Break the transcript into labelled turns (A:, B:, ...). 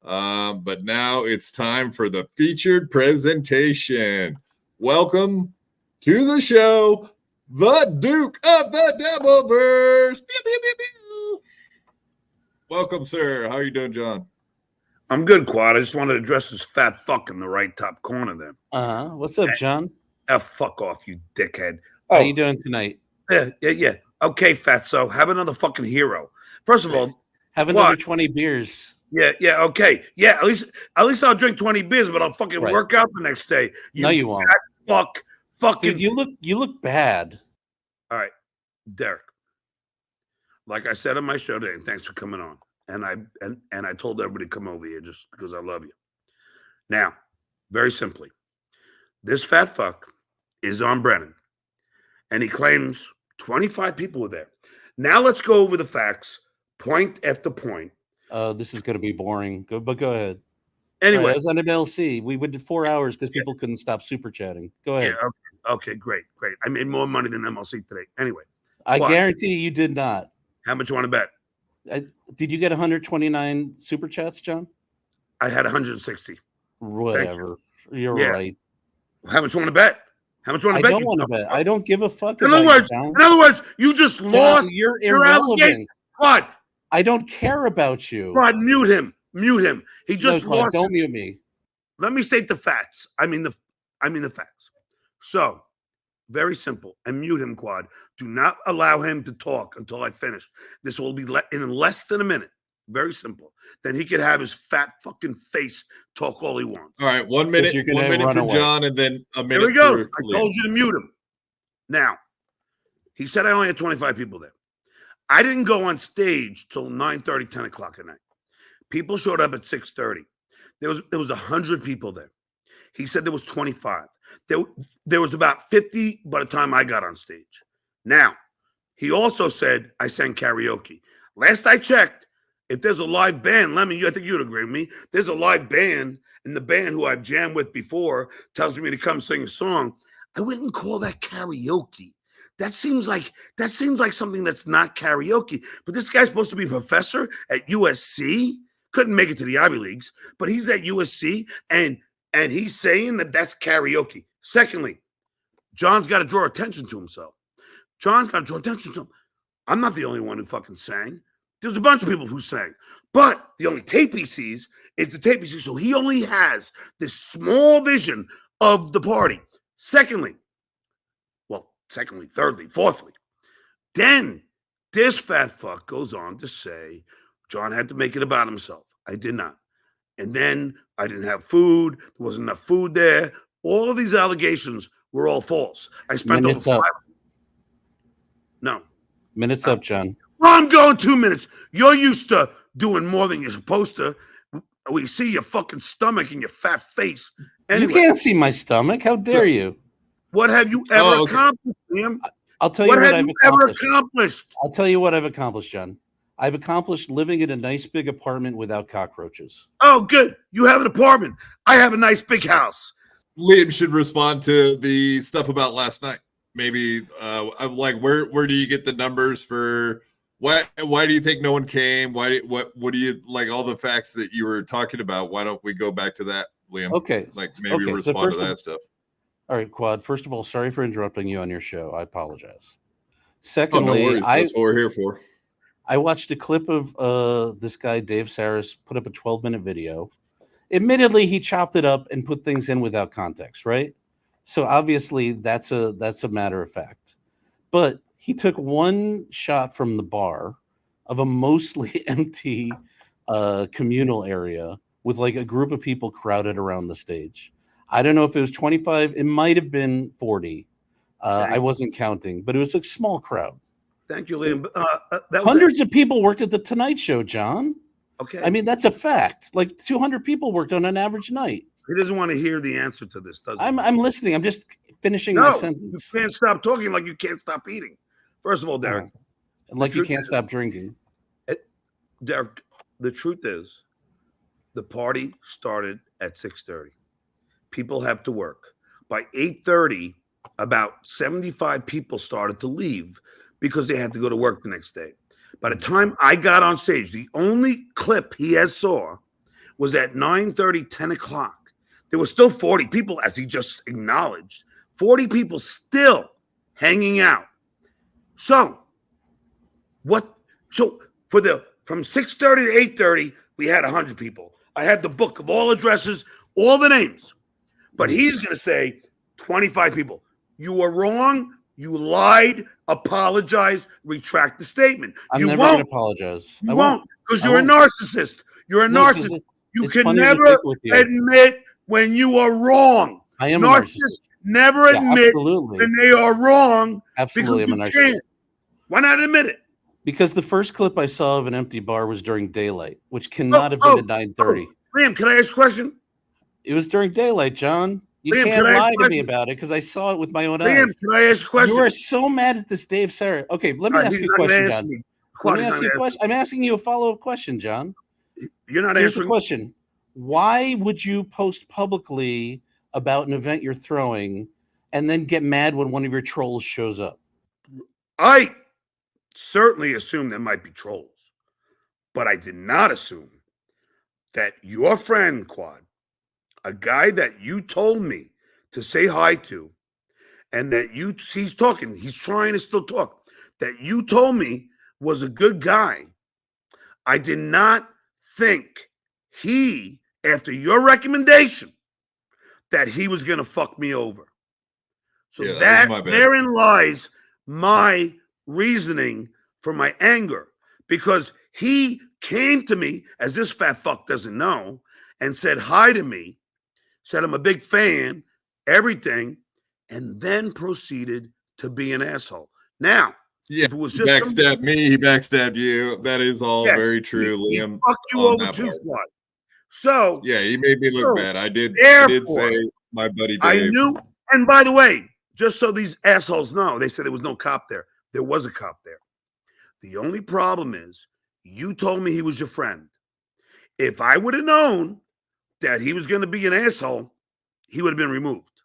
A: But now it's time for the featured presentation. Welcome to the show, the Duke of the Devilverse. Pew, pew, pew, pew. Welcome, sir. How are you doing, John?
B: I'm good, Quad. I just wanted to address this fat fuck in the right top corner there.
C: What's up, John?
B: Fuck off, you dickhead.
C: How you doing tonight?
B: Yeah. Okay, fatso. Have another fucking hero. First of all,
C: have another 20 beers.
B: Yeah, okay. Yeah, at least I'll drink 20 beers, but I'll fucking work out the next day.
C: You won't.
B: Fucking
C: dude, you look bad.
B: All right, Derek. Like I said on my show today, and thanks for coming on. And I told everybody to come over here just because I love you. Now, very simply, this fat fuck is on Brennan, and he claims 25 people were there. Now let's go over the facts, point after point.
C: This is going to be boring, but go ahead.
B: Anyway,
C: I was on MLC. We did 4 hours because people couldn't stop super chatting. Go ahead.
B: Yeah, okay, great. I made more money than MLC today. Anyway,
C: I guarantee you did not.
B: How much you want to bet?
C: Did you get 129 super chats, John?
B: I had 160.
C: Whatever. You're right.
B: How much you want to bet? How much you want to bet?
C: I don't want to bet. I don't give a fuck.
B: In other words, you just lost.
C: You're irrelevant.
B: What?
C: I don't care about you.
B: God, mute him. He just lost.
C: Don't mute me.
B: Let me state the facts. I mean the facts. So, very simple. And mute him, Quad. Do not allow him to talk until I finish. This will be in less than a minute. Very simple. Then he could have his fat fucking face talk all he wants.
A: All right, 1 minute. 1 minute for John, and then a minute.
B: Here we go. I told you to mute him. Now, he said I only had 25 people there. I didn't go on stage till 9:30, 10 o'clock at night. People showed up at 6:30. There was 100 people there. He said there was 25. There was about 50 by the time I got on stage. Now, he also said I sang karaoke. Last I checked, if there's a live band, Lemon, I think you'd agree with me. There's a live band, and the band who I've jammed with before tells me to come sing a song. I wouldn't call that karaoke. That seems like something that's not karaoke. But this guy's supposed to be a professor at USC. Couldn't make it to the Ivy Leagues, but he's at USC, and he's saying that that's karaoke. Secondly, John's got to draw attention to himself. I'm not the only one who fucking sang. There's a bunch of people who sang. But the only tape he sees is the tape he sees. So he only has this small vision of the party. Thirdly, fourthly, then this fat fuck goes on to say John had to make it about himself. I did not. And then I didn't have food. There wasn't enough food there. All of these allegations were all false. I spent
C: Minutes
B: over 5
C: up.
B: No.
C: Minutes up, John.
B: Well, I'm going 2 minutes. You're used to doing more than you're supposed to. We see your fucking stomach and your fat face. Anyway,
C: you can't see my stomach. How dare you?
B: What have you ever accomplished, Liam?
C: I'll tell you what I've
B: accomplished.
C: I'll tell you what I've accomplished, John. I've accomplished living in a nice big apartment without cockroaches.
B: Oh, good. You have an apartment. I have a nice big house.
A: Liam should respond to the stuff about last night. Maybe like where do you get the numbers for why do you think no one came? What do you like all the facts that you were talking about? Why don't we go back to that, Liam?
C: Okay.
A: Like maybe respond to that stuff.
C: All right, Quad. First of all, sorry for interrupting you on your show. I apologize. Secondly,
A: no worries. That's what we're here for.
C: I watched a clip of this guy, Dave Saris, put up a 12-minute video. Admittedly, he chopped it up and put things in without context, right? So obviously, that's a matter of fact. But he took one shot from the bar of a mostly empty communal area with like a group of people crowded around the stage. I don't know if it was 25. It might have been 40. I wasn't counting, but it was a small crowd.
B: Thank you, Liam.
C: Hundreds of people worked at the Tonight Show, John.
B: Okay.
C: I mean, that's a fact. Like 200 people worked on an average night.
B: He doesn't want to hear the answer to this, does he?
C: I'm listening. I'm just finishing my sentence.
B: You can't stop talking like you can't stop eating. First of all, Derek.
C: And like you can't stop drinking.
B: Derek, the truth is, the party started at 6:30. People have to work. By 8:30, about 75 people started to leave because they had to go to work the next day. By the time I got on stage, the only clip he has saw was at 9:30, 10 o'clock. There were still 40 people, as he just acknowledged, 40 people still hanging out. So what? So from 6:30 to 8:30, we had 100 people. I had the book of all addresses, all the names. But he's going to say 25 people. You were wrong. You lied. Apologize. Retract the statement.
C: I'm never going to apologize.
B: You won't, because you're a narcissist. You're a narcissist. You can never admit when you are wrong.
C: I am
B: narcissists never admit when they are wrong.
C: Absolutely, I'm a narcissist.
B: Can't. Why not admit it?
C: Because the first clip I saw of an empty bar was during daylight, which cannot have been at 9:30.
B: Liam, can I ask a question?
C: It was during daylight, John. You
B: Liam,
C: can't lie to me about it because I saw it with my own eyes.
B: Liam, can I ask a question?
C: You are so mad at this Dave Sarah. Okay, let me ask you a question, John. Let me ask you a question. I'm asking you a follow-up question, John.
B: You're not
C: Here's
B: answering.
C: the question. Why would you post publicly about an event you're throwing and then get mad when one of your trolls shows up?
B: I certainly assume there might be trolls, but I did not assume that your friend, Quad, a guy that you told me to say hi to, and that he's talking, he's trying to still talk, that you told me was a good guy. I did not think he, after your recommendation, that he was going to fuck me over. So therein lies my reasoning for my anger, because he came to me, as this fat fuck doesn't know, and said hi to me, said I'm a big fan, everything, and then proceeded to be an asshole. Now, if it was just
A: backstabbed me, he backstabbed you. That is all very true, Liam.
B: He fucked you over too, Quad. So
A: yeah, he made me look bad. I did say my buddy Dave.
B: I knew, and by the way, just so these assholes know, they said there was no cop there. There was a cop there. The only problem is you told me he was your friend. If I would have known that he was going to be an asshole, he would have been removed.